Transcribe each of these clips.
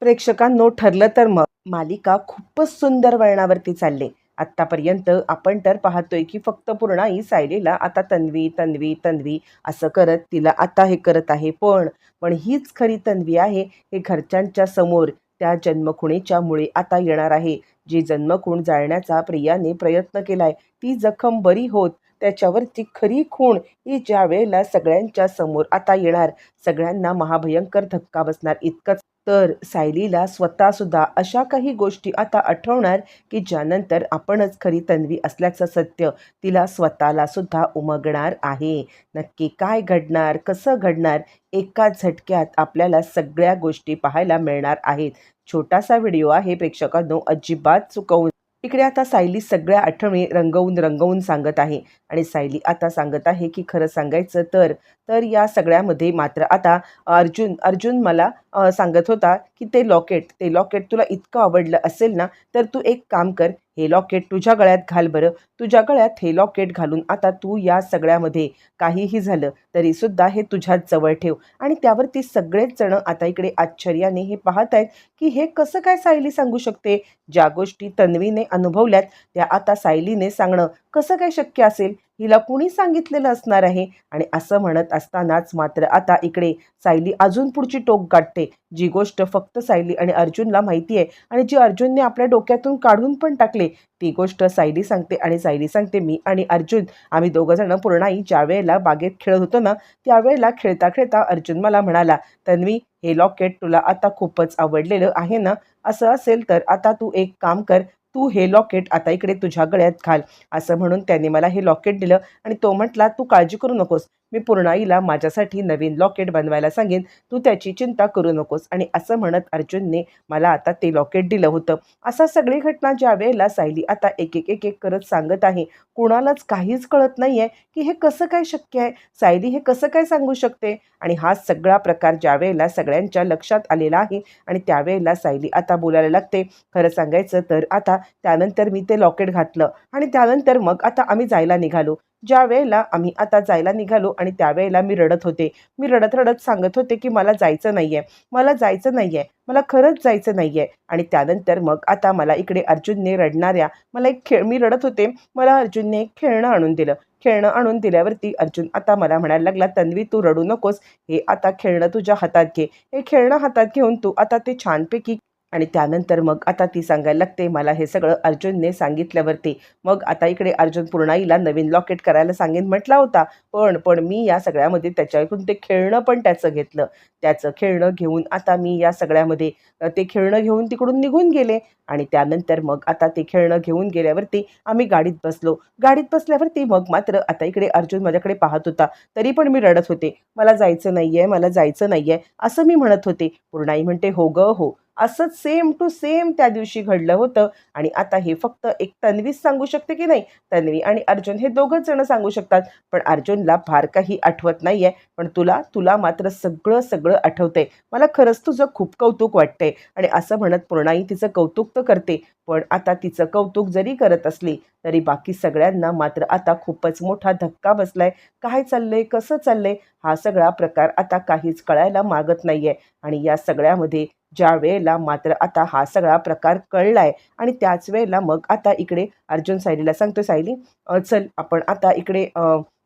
प्रेक्षकांनो, ठरलं तर मग मालिका खूपच सुंदर वळणावरती चालली. आत्तापर्यंत आपण तर पाहतोय की फक्त पूर्णाई सायलीला आता तन्वी तन्वी तन्वी असं करत तिला आता हे करत आहे. पण पण हीच खरी तन्वी आहे हे घरच्यांच्या समोर त्या जन्मखुणीच्या मुळे आता येणार आहे. जी जन्मखूण जाळण्याचा प्रियाने प्रयत्न केलाय, ती जखम बरी होत त्याच्यावरची खरी खूण ही ज्या वेळेला सगळ्यांच्या समोर आता येणार, सगळ्यांना महाभयंकर धक्का बसणार. इतकंच तर सायलीला स्वतःसुद्धा अशा काही गोष्टी आता आठवणार की ज्यानंतर आपणच खरी तन्वी असल्याचं सत्य तिला स्वतःला सुद्धा उमगणार आहे. नक्की काय घडणार, कसं घडणार, एका झटक्यात आपल्याला सगळ्या गोष्टी पाहायला मिळणार आहेत. छोटासा व्हिडिओ आहे प्रेक्षकांनो, अजिबात चुकवू. इकडे आता सायली सगळ्या आठवणी रंगवून रंगवून सांगत आहे आणि सायली आता सांगत आहे की खरं सांगायचं तर तर या सगळ्यामध्ये मात्र आता अर्जुन अर्जुन मला सांगत होता की ते लॉकेट तुला इतकं आवडलं असेल ना, तर तू एक काम कर, हे लॉकेट तुझ्या गळ्यात घाल बरं. तुझ्या गळ्यात हे लॉकेट घालून आता तू या सगळ्यामध्ये काहीही झालं तरी सुद्धा हे तुझ्याच जवळ ठेव. आणि त्यावरती सगळेच जण आता इकडे आश्चर्याने हे पाहत आहेत की हे कसं काय सायली सांगू शकते. ज्या गोष्टी तन्वीने अनुभवल्यात त्या आता सायलीने सांगणं कसं काय शक्य असेल, हिला कुणी सांगितलेलं असणार आहे. आणि असं म्हणत असतानाच मात्र आता इकडे सायली अजून पुढची टोक गाठते, जी गोष्ट फक्त सायली आणि अर्जुनला माहिती आहे आणि जी अर्जुनने आपल्या डोक्यातून काढून पण टाकले, ती गोष्ट सायली सांगते. आणि सायली सांगते, मी आणि अर्जुन आम्ही दोघं जण पूर्णाई ज्या वेळेला बागेत खेळत होतो ना, त्यावेळेला खेळता खेळता अर्जुन मला म्हणाला, तन्वी हे लॉकेट तुला आता खूपच आवडलेलं आहे ना, असं असेल तर आता तू एक काम कर, तू हे लॉकेट आता इकडे तुझ्या गळ्यात घाल. असं म्हणून त्याने मला हे लॉकेट दिलं आणि तो म्हटला, तू काळजी करू नकोस, मी पूर्णाईला माझ्यासाठी नवीन लॉकेट बनवायला सांगेन, तू त्याची चिंता करू नकोस. आणि असं म्हणत अर्जुनने मला आता ते लॉकेट दिलं होतं. असा सगळी घटना ज्या वेळेला सायली आता एक एक एक एक करत सांगत आहे, कुणालाच काहीच कळत नाहीये की हे कसं काय शक्य आहे, सायली हे कसं काय सांगू शकते. आणि हा सगळा प्रकार ज्या वेळेला सगळ्यांच्या लक्षात आलेला आहे आणि त्यावेळेला सायली आता बोलायला लागते, खरं सांगायचं तर आता त्यानंतर मी ते लॉकेट घातलं आणि त्यानंतर मग आता आम्ही जायला निघालो. ज्या वेळेला आम्ही आता जायला निघालो आणि त्यावेळेला मी रडत होते. मी रडत रडत सांगत होते की मला जायचं नाहीये, मला जायचं नाहीये, मला खरंच जायचं नाहीये. आणि त्यानंतर मग आता मला इकडे अर्जुनने रडणाऱ्या मला एक मी रडत होते, मला अर्जुनने एक खेळणं आणून दिलं. खेळणं आणून दिल्यावरती अर्जुन आता मला म्हणायला लागला, तन्वी तू रडू नकोस, हे आता खेळणं तुझ्या हातात घे. हे खेळणं हातात घेऊन तू आता ते छानपैकी. आणि त्यानंतर मग आता ती सांगायला लागते, मला हे सगळं अर्जुनने सांगितल्यावरती. मग आता इकडे अर्जुन पूर्णाईला नवीन लॉकेट करायला सांगेन म्हटला होता, पण मी या सगळ्यामध्ये त्याच्याकडून ते खेळणं पण त्याचं घेतलं. त्याचं खेळणं घेऊन आता मी या सगळ्यामध्ये ते खेळणं घेऊन तिकडून निघून गेले. आणि त्यानंतर मग आता ते खेळणं घेऊन गेल्यावरती आम्ही गाडीत बसलो. गाडीत बसल्यावरती मग मात्र आता इकडे अर्जुन माझ्याकडे पाहत होता. तरी पण मी रडत होते, मला जायचं नाहीये, मला जायचं नाहीये असं मी म्हणत होते. पूर्णाई म्हणते, हो गं हो, असंच सेम टू सेम त्या दिवशी घडलं होतं. आणि आता हे फक्त एक तन्वीच सांगू शकते की नाही, तन्वी आणि अर्जुन हे दोघंच जण सांगू शकतात. पण अर्जुनला फार काही आठवत नाहीये, पण तुला तुला मात्र सगळं सगळं आठवतंय. मला खरंच तुझं खूप कौतुक वाटतंय. आणि असं म्हणत पूर्णाई तिचं कौतुक तर करते, पण आता तिचं कौतुक जरी करत असली तरी बाकी सगळ्यांना मात्र आता खूपच मोठा धक्का बसलाय. काय चाललंय, कसं चाललंय, हा सगळा प्रकार आता काहीच कळायला मागत नाहीये. आणि या सगळ्यामध्ये ज्या वेळेला मात्र आता हा सगळा प्रकार कळलाय आणि त्याच वेळेला मग आता इकडे अर्जुन सायलीला सांगतो, सायली चल आपण आता इकडे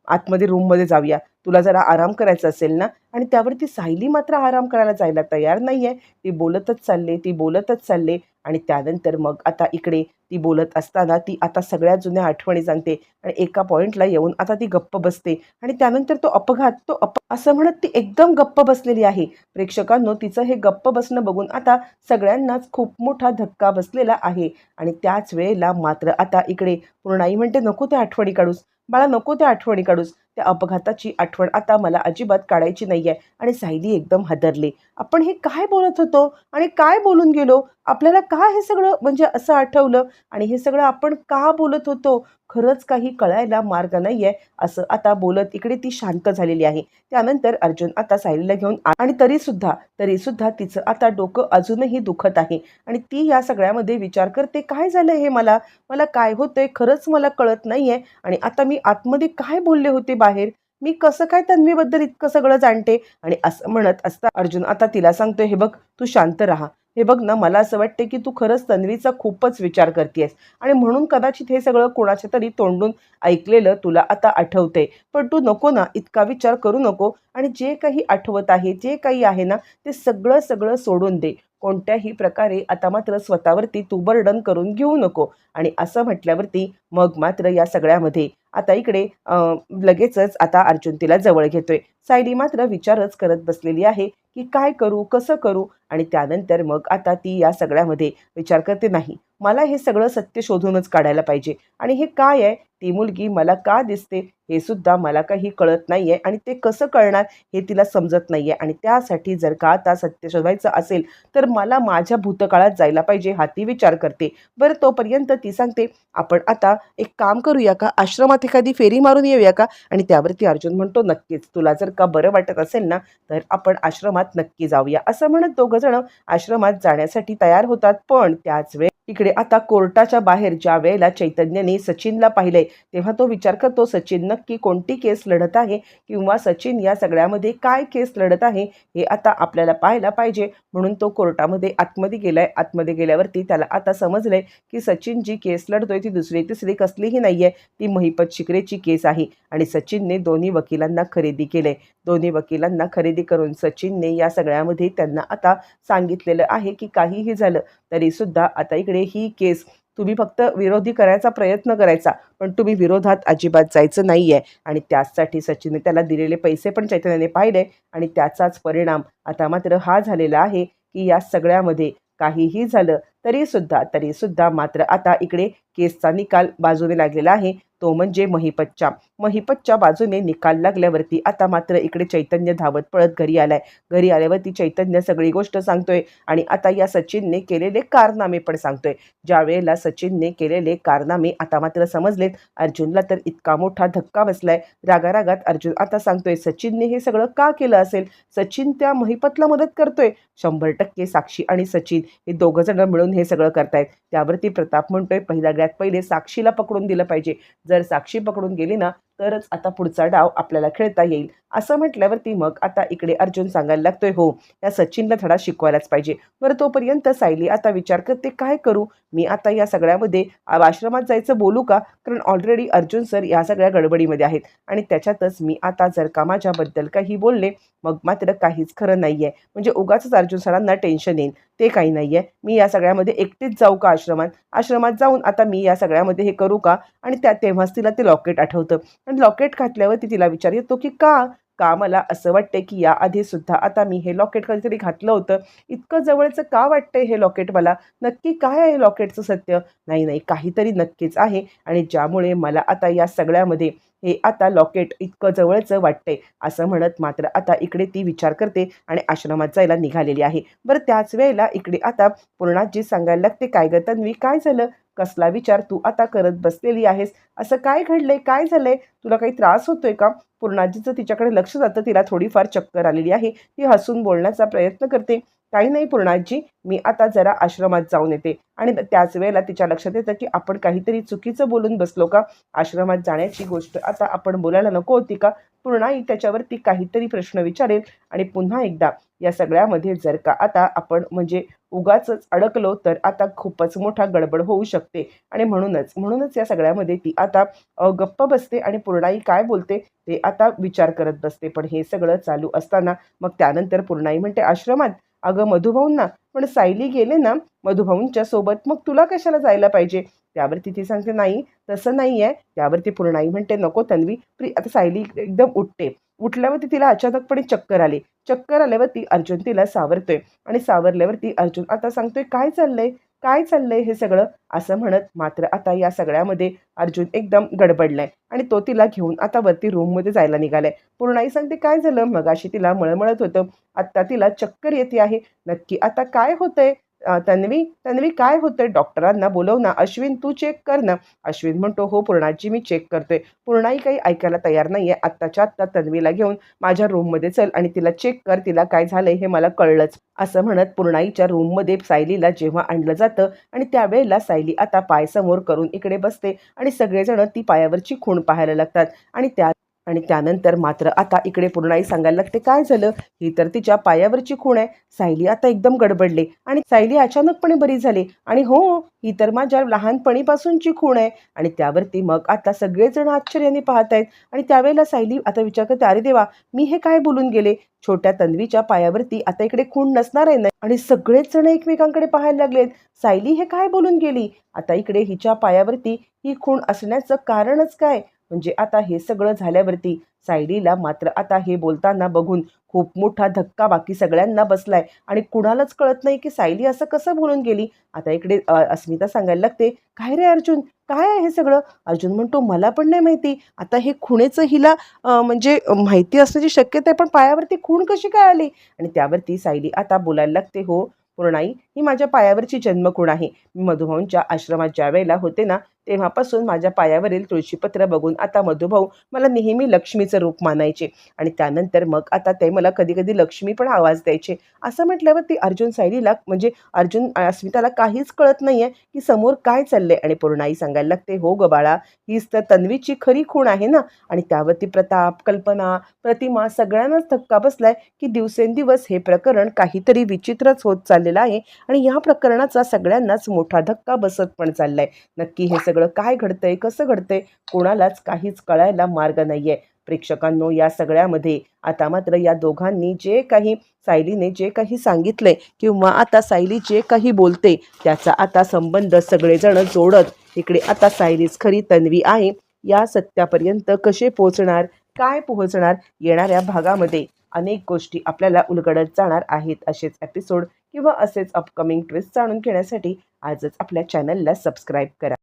आतमध्ये रूममध्ये जाऊया, तुला जरा आराम करायचा असेल ना. आणि त्यावरती सायली मात्र आराम करायला जायला तयार नाहीये. ती बोलतच चालले, ती बोलतच चालले. आणि त्यानंतर मग आता इकडे ती बोलत असताना ती आता सगळ्या जुन्या आठवणी सांगते आणि एका पॉइंटला येऊन आता ती गप्प बसते. आणि त्यानंतर तो अपघात असं म्हणत ती एकदम गप्प बसलेली आहे. प्रेक्षकांनो, तिचं हे गप्प बसणं बघून आता सगळ्यांनाच खूप मोठा धक्का बसलेला आहे. आणि त्याच वेळेला मात्र आता इकडे पूर्णाई म्हणते, नको त्या आठवणी काढूस बाळा, नको त्या आठवणी काढूस, त्या अपघाताची आठवण आता मला अजिबात काढायची नाहीये. आणि सायली एकदम हादरली, आपण हे काय बोलत होतो आणि काय बोलून गेलो, आपल्याला का हे सगळं म्हणजे असं आठवलं आणि हे सगळं आपण का बोलत होतो, खरंच काही कळायला मार्ग नाहीये. असं आता बोलत इकडे ती शांत झालेली आहे. त्यानंतर अर्जुन आता सायलीला घेऊन आणि तरी सुद्धा तिचं आता डोकं अजूनही दुखत आहे. आणि ती या सगळ्यामध्ये विचार करते, काय झालंय हे, मला मला काय होतंय खरंच मला कळत नाहीये. आणि आता मी आतमध्ये काय बोलले होते बाहेर, मी कसं काय तन्वीबद्दल इतकं सगळं जाणते. आणि असं म्हणत असता अर्जुन आता तिला सांगतोय, हे बघ तू शांत राहा, हे बघ ना, मला असं वाटते की तू खरंच तन्वीचा खूपच विचार करतेस आणि म्हणून कदाचित हे सगळं कोणाच्या तरी तोंडून ऐकलेलं तुला आता आठवते. पण तू नको ना, इतका विचार करू नको आणि जे काही आठवत आहे, जे काही आहे ना, ते सगळं सगळं सोडून दे. कोणत्याही प्रकारे आता मात्र स्वतःवरती तू बर्डन करून घेऊ नको. आणि असं म्हटल्यावरती मग मात्र या सगळ्यामध्ये आता इकडे लगेचच आता अर्जुन तिला जवळ घेतोय. सायली मात्र विचारच करत बसलेली आहे की काय करू, कसं करू? आणि त्यानंतर मग आता ती या सगळ्यामध्ये विचार करते, नाही, मला हे सगळं सत्य शोधूनच काढायला पाहिजे. आणि हे काय आहे, ती मुलगी मला का दिसते हे सुद्धा मला काही कळत नाहीये आणि ते कसं कळणार हे तिला समजत नाहीये. आणि त्यासाठी जर का आता सत्य शोधायचं असेल तर मला माझ्या भूतकाळात जायला पाहिजे, हा ती विचार करते. बरं, तोपर्यंत ती सांगते, आपण आता एक काम करूया का, आश्रमात एखादी फेरी मारून येऊया का? आणि त्यावरती अर्जुन म्हणतो, नक्कीच, तुला जर का बरं वाटत असेल ना तर आपण आश्रमात नक्की जाऊया. असं म्हणत दोघं जण आश्रमात जाण्यासाठी तयार होतात. पण त्याच वेळी इकडे आता कोर्टाच्या बाहेर ज्या वेळेला चैतन्यने सचिनला पाहिलंय तेव्हा तो विचार करतो, सचिन नक्की कोणती केस लढत आहे किंवा सचिन या सगळ्यामध्ये काय केस लढत आहे हे आता आपल्याला पाहायला पाहिजे. म्हणून तो कोर्टामध्ये आतमध्ये गेलाय. आतमध्ये गेल्यावरती त्याला आता समजलंय की सचिन जी केस लढतोय ती दुसरी तिसरी कसलीही नाहीये, ती महिपत शिकरेची केस आहे. आणि सचिनने दोन्ही वकिलांना खरेदी केले. दोन्ही वकिलांना खरेदी करून सचिनने या सगळ्यामध्ये त्यांना आता सांगितलेलं आहे की काहीही झालं तरी सुद्धा आता इकडे ही केस तुम्ही फक्त विरोधी करायचा प्रयत्न करायचा, पण तुम्ही विरोधात अजिबात जायचं नाहीये. आणि त्याचसाठी सचिनने त्याला दिलेले पैसे पण चैतन्याने पाहिले आणि त्याचाच परिणाम आता मात्र हा झालेला आहे की या सगळ्यामध्ये काहीही झालं तरी सुद्धा मात्र आता इकडे केसचा निकाल बाजूने लागलेला आहे, तो म्हणजे महिपतच्या बाजूने निकाल लागल्यावरती आता मात्र इकडे चैतन्य धावत पळत घरी आलाय. घरी आल्यावरती चैतन्य सगळी गोष्ट सांगतोय आणि आता या सचिनने केलेले कारनामे पण सांगतोय. ज्या वेळेला सचिनने केलेले कारनामे आता मात्र समजलेत अर्जुनला, तर इतका मोठा धक्का बसलाय. रागारागात अर्जुन आता सांगतोय, सचिनने हे सगळं का केलं असेल? सचिन त्या महिपतला मदत करतोय. 100% साक्षी आणि सचिन हे दोघं जण मिळून हे सगळं करतायत. त्यावरती प्रताप म्हणतोय, पहिल्यागळ्यात पहिले साक्षीला पकडून दिलं पाहिजे. जर साक्षी पकडून गेली ना तरच आता पुढचा डाव आपल्याला खेळता येईल. असं म्हटल्यावरती मग आता इकडे अर्जुन सांगायला लागतोय, हो, या सचिनला धडा शिकवायलाच पाहिजे. बरं, तोपर्यंत सायली आता विचार करते, काय करू मी आता या सगळ्यामध्ये? आश्रमात जायचं बोलू का? कारण ऑलरेडी अर्जुन सर या सगळ्या गडबडीमध्ये आहेत आणि त्याच्यातच मी आता जर का माझ्याबद्दल काही बोलले मग मात्र काहीच खरं नाहीये. म्हणजे उगाचच अर्जुन सरांना टेन्शन येईल, ते काही नाहीये. मी या सगळ्यामध्ये एकटीच जाऊ का आश्रमात जाऊन आता मी या सगळ्यामध्ये हे करू का? आणि तेव्हाच तिला ते लॉकेट आठवतं आणि लॉकेट घातल्यावरती तिला विचार येतो की का मला असं वाटतंय की याआधी सुद्धा आता मी हे लॉकेट कधीतरी घातलं होतं. इतकं जवळचं का वाटतंय हे लॉकेट मला? नक्की काय आहे लॉकेटचं सत्य? नाही, काहीतरी नक्कीच आहे आणि ज्यामुळे मला आता या सगळ्यामध्ये हे आता लॉकेट इतकं जवळचं वाटतंय. असं म्हणत मात्र आता इकडे ती विचार करते आणि आश्रमात जायला निघालेली आहे. बरं, त्याच वेळेला इकडे आता पूर्णाजी सांगायला लागते, काय गं तन्वी, काय झालं? कसला विचार तू आता करत बसलेली आहेस? असं काय घडलंय? काय झालंय? तुला काही त्रास होतोय का? पूर्णाजीचं तिच्याकडे लक्ष जातं. तिला थोडीफार चक्कर आलेली आहे. ती हसून बोलण्याचा प्रयत्न करते. काही नाही पूर्णाजी, मी आता जरा आश्रमात जाऊन येते. आणि त्याच वेळेला तिच्या लक्षात येतं की आपण काहीतरी चुकीचं बोलून बसलो का? आश्रमात जाण्याची गोष्ट आता आपण बोलायला नको होती का? पूर्णाई त्याच्यावरती काहीतरी प्रश्न विचारेल आणि पुन्हा एकदा या सगळ्यामध्ये जर का आता आपण म्हणजे उगाचच अडकलो तर आता खूपच मोठा गडबड होऊ शकते. आणि म्हणूनच या सगळ्यामध्ये ती आता गप्प बसते आणि पूर्णाई काय बोलते ते आता विचार करत बसते. पण हे सगळं चालू असताना मग त्यानंतर पूर्णाई म्हणते, आश्रमात? अगं मधुभाऊंना, पण सायली गेले ना मधुभाऊंच्या सोबत, मग तुला कशाला जायला पाहिजे? त्यावरती ती सांगते, नाही, तसं नाहीये. त्यावरती पूर्णाई म्हणते, नको तन्वी, आता सायली एकदम उठते. उठल्यावरती तिला अचानकपणे चक्कर आली. चक्कर आल्यावरती अर्जुन तिला सावरतोय आणि सावरल्यावरती अर्जुन आता सांगतोय, काय चाललंय हे सगळं? असं म्हणत मात्र आता या सगळ्यामध्ये अर्जुन एकदम गडबडलाय आणि तो तिला घेऊन आता वरती रूममध्ये जायला निघालाय. पूर्णाई सांगते, काय झालं? मगाशी तिला मळमळत होतं, आता तिला चक्कर येते आहे. नक्की आता काय होतंय? तन्वी काय होतंय? डॉक्टरांना बोलव ना. अश्विन, तू चेक कर ना. अश्विन म्हणतो, हो पूर्णाजी, मी चेक करतोय. पूर्णाई काही ऐकायला तयार नाहीये. आत्ताच्या आत्ता तन्वीला घेऊन माझ्या रूममध्ये चल आणि तिला चेक कर, तिला काय झालंय हे मला कळलंच. असं म्हणत पूर्णाईच्या रूममध्ये सायलीला जेव्हा आणलं जातं आणि त्यावेळेला सायली आता पाय समोर करून इकडे बसते आणि सगळेजण ती पायावरची खूण पाहायला लागतात आणि त्या आणि त्यानंतर मात्र आता इकडे पूर्णाई सांगायला लागते काय झालं, ही तर तिच्या पायावरची खूण आहे. सायली आता एकदम गडबडले आणि सायली अचानकपणे बरी झाली आणि हो, ही तर माझ्या लहानपणीपासूनची खूण आहे. आणि त्यावरती मग आता सगळेजण आश्चर्याने पाहत आहेत. आणि त्यावेळेला सायली आता विचार करते, अरे देवा, मी हे काय बोलून गेले. छोट्या तन्वीच्या पायावरती आता इकडे खूण नसणार आहे ना. आणि सगळेच जण एकमेकांकडे पाहायला लागलेत. सायली हे काय बोलून गेली. आता इकडे हिच्या पायावरती ही खूण असण्याचं कारणच काय. म्हणजे आता हे सगळं झाल्यावरती सायलीला मात्र आता हे बोलताना बघून खूप मोठा धक्का बाकी सगळ्यांना बसलाय. आणि कुणालाच कळत नाही की सायली असं कसं बोलून गेली. आता इकडे अस्मिता सांगायला लागते, काय रे अर्जुन, काय आहे हे सगळं. अर्जुन म्हणतो, मला पण नाही माहिती. आता हे खुणेचं हिला म्हणजे माहिती असण्याची शक्यता आहे, पण पायावरती खूण कशी काय आली. आणि त्यावरती सायली आता बोलायला लागते, हो पूर्णाई, ही माझ्या पायावरची जन्मखूण आहे. मी मधुभाऊंच्या आश्रमात ज्या वेळेला होते ना, तेव्हापासून माझ्या पायावरील तुळशीपत्र बघून आता मधुभाऊ मला नेहमी लक्ष्मीचं रूप मानायचे. आणि त्यानंतर मग आता ते मला कधी कधी लक्ष्मी पण आवाज द्यायचे. असं म्हटल्यावरती अर्जुन सायलीला म्हणजे अर्जुन अस्मिताला काहीच कळत नाहीये की समोर काय चाललंय. आणि पूर्णाई सांगायला लागते, हो ग बाळा, हीच तर तन्वीची खरी खूण आहे ना. आणि त्यावरती प्रताप, कल्पना, प्रतिमा सगळ्यांनाच धक्का बसलाय की दिवसेंदिवस हे प्रकरण काहीतरी विचित्रच होत चाललेलं आहे. आणि या प्रकरणाचा सगळ्यांनाच मोठा धक्का बसत पण चाललाय. नक्की हे सगळं काय घडतंय, कसं घडतंय, कोणालाच काहीच कळायला मार्ग नाहीये. प्रेक्षकांनो, या सगळ्यामध्ये आता मात्र या दोघांनी जे काही सायलीने जे काही सांगितलंय किंवा आता सायली जे काही बोलते त्याचा आता संबंध सगळेजण जोडत इकडे आता सायलीच खरी तन्वी आहे या सत्यापर्यंत कसे पोहोचणार, काय पोहोचणार, येणाऱ्या भागामध्ये अनेक गोष्टी आपल्याला उलगडत जाणार आहेत. असेच एपिसोड किंवा असेच अपकमिंग ट्विस्ट जाणून घेण्यासाठी आजच आपल्या चॅनलला सबस्क्राईब करा.